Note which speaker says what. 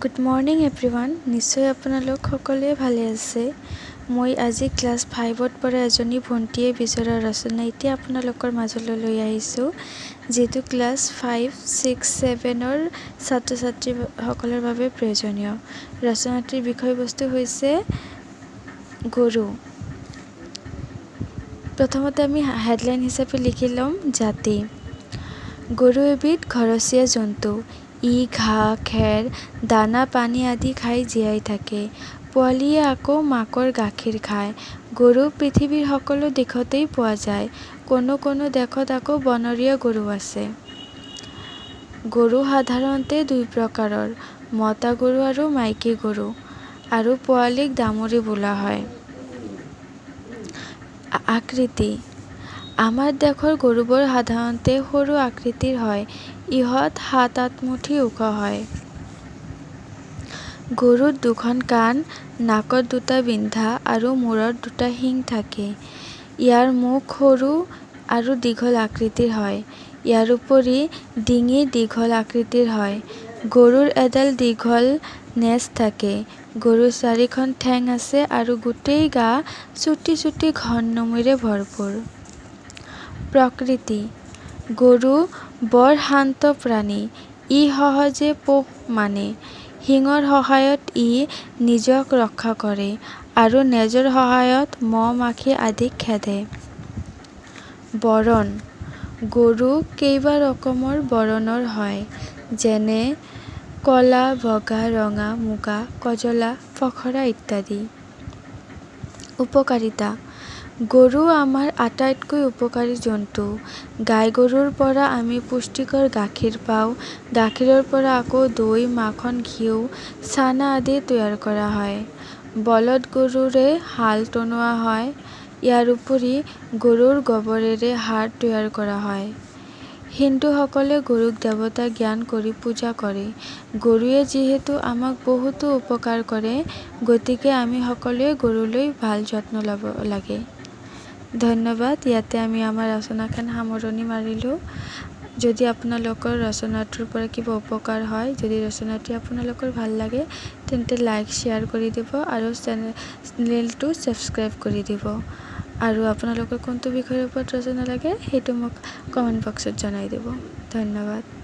Speaker 1: Good morning everyone. নিশ্চয় আপোনালোক সকলোৱে ভালে আছে। মই আজি ক্লাছ 5ত পৰা এজনী ভণ্টীয়ে বিচৰা ৰচনা এতিয়া আপোনালোকৰ মাজলৈ লৈ আহিছোঁ, যিটো ক্লাছ 5, 6, 7ৰ ছাত্ৰ ছাত্ৰীসকলৰ বাবে প্ৰয়োজনীয়। ৰচনাটিৰ বিষয়বস্তু হৈছে গৰু। প্ৰথমতে আমি হেডলাইন হিচাপে লিখি ল'ম জাতি। গৰু এবিধ ঘৰচীয়া জন্তু। ই ঘাঁহ, খেৰ, দানা পানী আদি খাই জীয়াই থাকে। পোৱালীয়ে আকৌ মাকৰ গাখীৰ খায়। গৰু পৃথিৱীৰ সকলো দেশতেই পোৱা যায়। কোনো দেশত আকৌ বনৰীয়া গৰু আছে। গৰু সাধাৰণতে দুই প্ৰকাৰৰ, মতা গৰু আৰু মাইকী গৰু, আৰু পোৱালীক দামুৰী বোলা হয়। আকৃতি। আমাৰ দেশৰ গৰুবোৰ সাধাৰণতে সৰু আকৃতিৰ হয়। ইহঁত 7-8 মুঠি ওখ হয়। গৰুত দুখন কাণ, নাকত 2টা বিন্ধা আৰু মূৰত 2টা শিং থাকে। ইয়াৰ মুখ সৰু আৰু দীঘল আকৃতিৰ হয়। ইয়াৰ উপৰি ডিঙি দীঘল আকৃতিৰ হয়। গৰুৰ এডাল দীঘল নেজ থাকে। গৰুৰ 4খন ঠেং আছে আৰু গোটেই গা চুটি ঘন নোমেৰে ভৰপূৰ। প্ৰকৃতি। গৰু বৰ শান্ত প্ৰাণী। ই সহজে পোহ মানে। শিঙৰ সহায়ত ই নিজক ৰক্ষা কৰে আৰু নেজৰ সহায়ত মহ, মাখি আদিক খেদে। বৰণ। গৰু কেইবা ৰকমৰ বৰণৰ হয়, যেনে ক'লা, বগা, ৰঙা, মুগা, কজলা, পখৰা ইত্যাদি। উপকাৰিতা। গৰু আমাৰ আটাইতকৈ উপকাৰী জন্তু। গাই গৰুৰ পৰা আমি পুষ্টিকৰ গাখীৰ পাওঁ। গাখীৰৰ পৰা আকৌ দৈ, মাখন, ঘিউ, ছানা আদি তৈয়াৰ কৰা হয়। বলদ গৰুৰে হাল টনোৱা হয়। ইয়াৰ উপৰি গৰুৰ গোবৰেৰে সাৰ তৈয়াৰ কৰা হয়। হিন্দুসকলে গৰুক দেৱতা জ্ঞান কৰি পূজা কৰে। গৰুৱে যিহেতু আমাক বহুতো উপকাৰ কৰে, গতিকে আমি সকলোৱে গৰুলৈ ভাল যত্ন ল'ব লাগে। ধন্যবাদ। ইয়াতে আমি আমাৰ ৰচনাখন সামৰণি মাৰিলোঁ। যদি আপোনালোকৰ ৰচনাটোৰ পৰা কিবা উপকাৰ হয়, যদি ৰচনাটি আপোনালোকৰ ভাল লাগে, তেন্তে লাইক, শ্বেয়াৰ কৰি দিব আৰু চেনেলটো ছাবস্ক্ৰাইব কৰি দিব। আৰু আপোনালোকৰ কোনটো বিষয়ৰ ওপৰত ৰচনা লাগে সেইটো মোক কমেণ্ট বক্সত জনাই দিব। ধন্যবাদ।